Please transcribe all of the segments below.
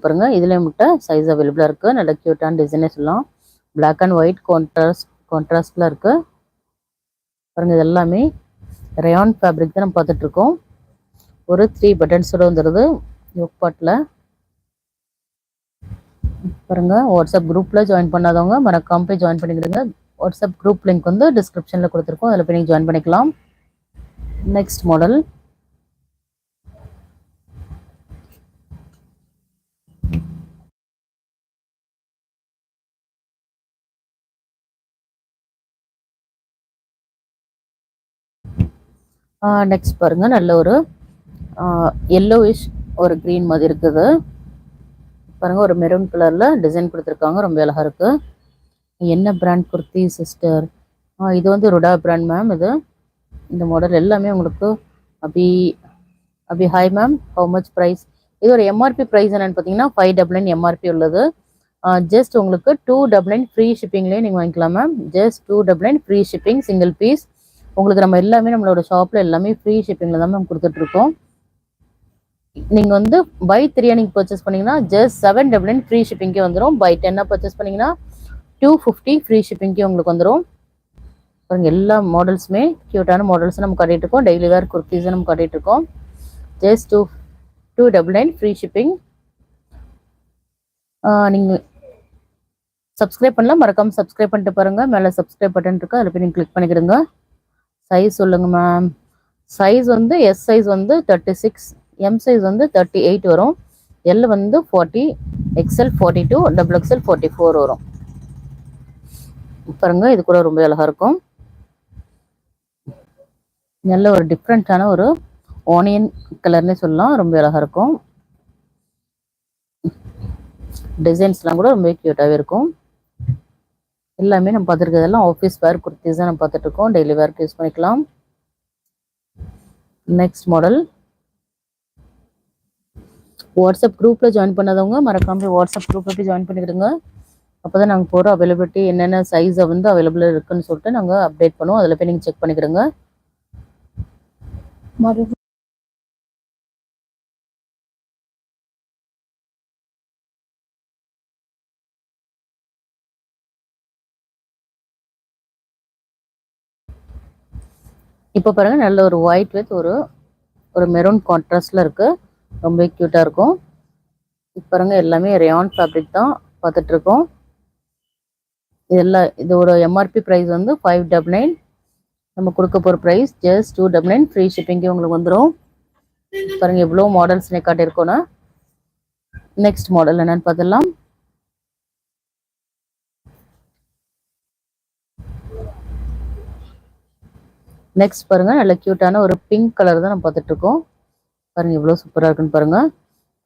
பாருங்க. இதுலேயும் முட்டை சைஸ் அவைலபிளாக இருக்குது. நல்ல க்யூட்டான டிசைனே சொல்லலாம். பிளாக் அண்ட் ஒயிட் கான்ட்ராஸ்டில் இருக்குது பாருங்க. இது எல்லாமே ரயான் ஃபேப்ரிக் தான் நம்ம பார்த்துட்ருக்கோம். ஒரு 3 பட்டன்ஸோட வந்துடுது யோக் பாட்டில் பாருங்க. வாட்ஸ்அப் குரூப்பில் ஜாயின் பண்ணாதவங்க மறக்காம போய் ஜாயின் பண்ணிக்கிடுங்க. வாட்ஸ்அப் குரூப் லிங்க் வந்து டிஸ்கிரிப்ஷனில் கொடுத்துருக்கோம். அதில் போய் நீங்கள் ஜாயின் பண்ணிக்கலாம். நெக்ஸ்ட் மாடல் நெக்ஸ்ட் பாருங்க. நல்ல ஒரு எல்லோயிஷ் ஒரு க்ரீன் மாதிரி இருக்குது பாருங்க. ஒரு மெரூன் கலர்ல டிசைன் கொடுத்துருக்காங்க. ரொம்ப அழகா இருக்கு. என்ன பிராண்ட் குர்த்தி சிஸ்டர்? இது வந்து ருடா பிராண்ட் மேம். இது இந்த மாடல் எல்லாமே உங்களுக்கு அபி அபி hi ma'am, how much price? இதோட எம்ஆர்பி ப்ரைஸ் என்னன்னு பார்த்தீங்கன்னா 599 எம்ஆர்பி உள்ளது. ஜஸ்ட் உங்களுக்கு 299 ஃப்ரீ ஷிப்பிங்லேயே நீங்கள் வாங்கிக்கலாம் ma'am. Just 299 free shipping single piece. உங்களுக்கு நம்ம எல்லாமே நம்மளோட ஷாப்பில் எல்லாமே ஃப்ரீ ஷிப்பிங்கில் தான் மேம் கொடுத்துட்ருக்கோம். நீங்கள் வந்து பை 3 நீங்கள் பர்ச்சேஸ் பண்ணிங்கன்னா ஜஸ்ட் 799 ஃப்ரீ ஷிப்பிங்கே வந்துடும். பை 10 பர்ச்சேஸ் பண்ணிங்கன்னா 250 ஃப்ரீ ஷிப்பிங்கே உங்களுக்கு வந்துடும். பாருங்க. எல்லா மாடல்ஸுமே க்யூட்டான மாடல்ஸ் நம்ம காட்டிகிட்டு இருக்கோம். டெய்லி வேர் குர்த்திஸும் நம்ம காட்டிகிட்டு இருக்கோம். Just 299 free shipping. நீங்கள் சப்ஸ்கிரைப் பண்ணலாம், மறக்காமல் சப்ஸ்கிரைப் பண்ணிட்டு பாருங்கள். மேலே சப்ஸ்கிரைப் பட்டன் இருக்குது, அதில் போய் நீங்கள் கிளிக் பண்ணிக்கிடுங்க. சைஸ் சொல்லுங்கள் மேம். சைஸ் வந்து எஸ் சைஸ் வந்து 36, எம் சைஸ் வந்து 38 வரும், எல் வந்து 40, எக்ஸ்எல் 42, டபுள் எக்ஸ்எல் 44 வரும். பாருங்க. இது கூட ரொம்ப அழகாக இருக்கும். நல்ல ஒரு டிஃப்ரெண்ட்டான ஒரு ஆனியன் கலர்னே சொல்லலாம். ரொம்ப அழகாக இருக்கும். டிசைன்ஸ்லாம் கூட ரொம்ப க்யூட்டாகவே இருக்கும். எல்லாமே நம்ம பார்த்துருக்கிறதெல்லாம் ஆஃபீஸ் வேர் குர்த்திஸ் தான் நம்ம பார்த்துட்ருக்கோம். டெய்லி வேர்க்கு யூஸ் பண்ணிக்கலாம். Next model. வாட்ஸ்அப் குரூப்பில் ஜாயின் பண்ணாதவங்க மறக்காம வாட்ஸ்அப் குரூப்பில் போய் ஜாயின் பண்ணிக்கிடுங்க. அப்போ தான் நாங்கள் போகிற அவைலபிலிட்டி என்னென்ன சைஸை வந்து அவைலபிள் இருக்குன்னு சொல்லிட்டு நாங்கள் அப்டேட் பண்ணுவோம். அதில் போய் நீங்கள் செக் பண்ணிக்கிடுங்க. இப்போ பாருங்கள். நல்ல ஒரு ஒயிட் வித் ஒரு மெரூன் கான்ட்ராஸ்டில் இருக்குது. ரொம்ப க்யூட்டாக இருக்கும். இப்போ பாருங்கள். எல்லாமே ரயான் ஃபேப்ரிக் தான் பார்த்துட்ருக்கோம். இதோட எம்ஆர்பி ப்ரைஸ் வந்து 599. நம்ம கொடுக்க போகிற ப்ரைஸ் ஜஸ்ட் 299 ஃப்ரீ ஷிப்பிங்கே உங்களுக்கு வந்துடும். பாருங்கள். எவ்வளோ மாடல்ஸ் காட்டியிருக்கோன்னா. நெக்ஸ்ட் மாடல் என்னன்னு பார்த்துடலாம். நெக்ஸ்ட் பாருங்க. நல்ல க்யூட்டான ஒரு பிங்க் கலர் தான் நம்ம பார்த்துட்டு இருக்கோம். பாருங்க எவ்வளோ சூப்பராக இருக்குன்னு பாருங்க.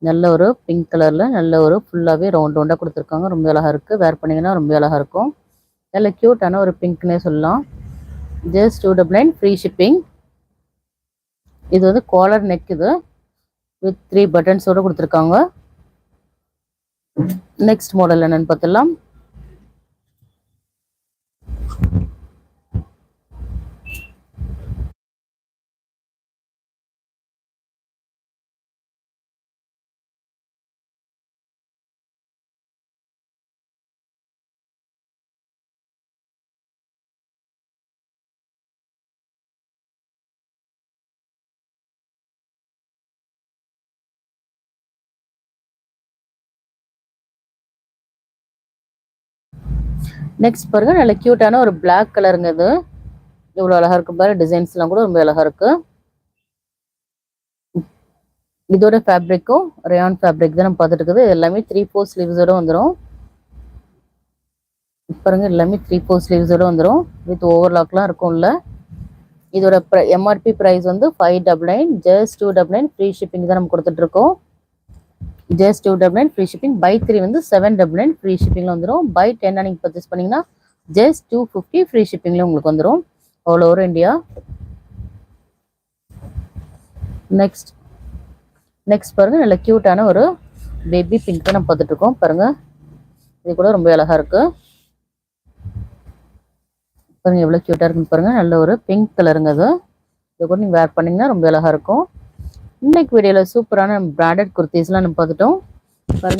நல்ல ஒரு பிங்க் கலர்ல நல்ல ஒரு ஃபுல்லாகவே ரவுண்டாக கொடுத்துருக்காங்க. ரொம்ப அழகாக இருக்குது. வேர் பண்ணிங்கன்னா ரொம்ப அழகாக இருக்கும். நல்ல க்யூட்டான ஒரு பிங்க்னே சொல்லலாம். Just 299 free shipping. இது வந்து காலர் நெக். இது வித் 3 பட்டன்ஸோடு கொடுத்துருக்காங்க. நெக்ஸ்ட் மாடல் என்னன்னு பார்த்துடலாம். நெக்ஸ்ட் பாருங்க. நல்ல க்யூட்டான ஒரு பிளாக் கலருங்க. இது இவ்வளோ அழகா இருக்கு பாரு. டிசைன்ஸ்லாம் கூட ரொம்ப அழகா இருக்கு. இதோட ஃபேப்ரிக்கும் ரயான் ஃபேப்ரிக் தான் நம்ம பார்த்துட்டு இருக்குது. எல்லாமே 3/4 ஸ்லீவ்ஸோட வந்துடும். பாருங்க. எல்லாமே 3/4 ஸ்லீவ்ஸோட வந்துடும். வித் ஓவர்லாக்லாம் இருக்கும்ல. இதோட எம்ஆர்பி ப்ரைஸ் வந்து 599. ஜஸ்ட் 299 ஃப்ரீ ஷிப்பிங் தான் நம்ம கொடுத்துட்டு இருக்கோம். Just 299 free shipping. பை 3 வந்து 799 ஃப்ரீ ஷிப்பிங்ல வந்துடும். பை 10 நீங்கள் பர்ச்சேஸ் பண்ணீங்கன்னா ஜஸ்ட் 250 ஃப்ரீ ஷிப்பிங்ல உங்களுக்கு வந்துடும். All over India. நெக்ஸ்ட் பாருங்க. நல்ல க்யூட்டான ஒரு பேபி பிங்க் நம்ம பார்த்துட்டு இருக்கோம். பாருங்க. இது கூட ரொம்ப அழகா இருக்கு. பாருங்க எவ்வளோ க்யூட்டாக இருக்குன்னு பாருங்க. நல்ல ஒரு பிங்க் கலருங்க. அது இது கூட நீங்கள் வேர் பண்ணிங்கன்னா ரொம்ப அழகாக இருக்கும். இன்னைக்கு வீடியோவில் சூப்பரான பிராண்டட் குர்த்திஸ்லாம் நம்ம பார்த்துட்டோம். பாருங்க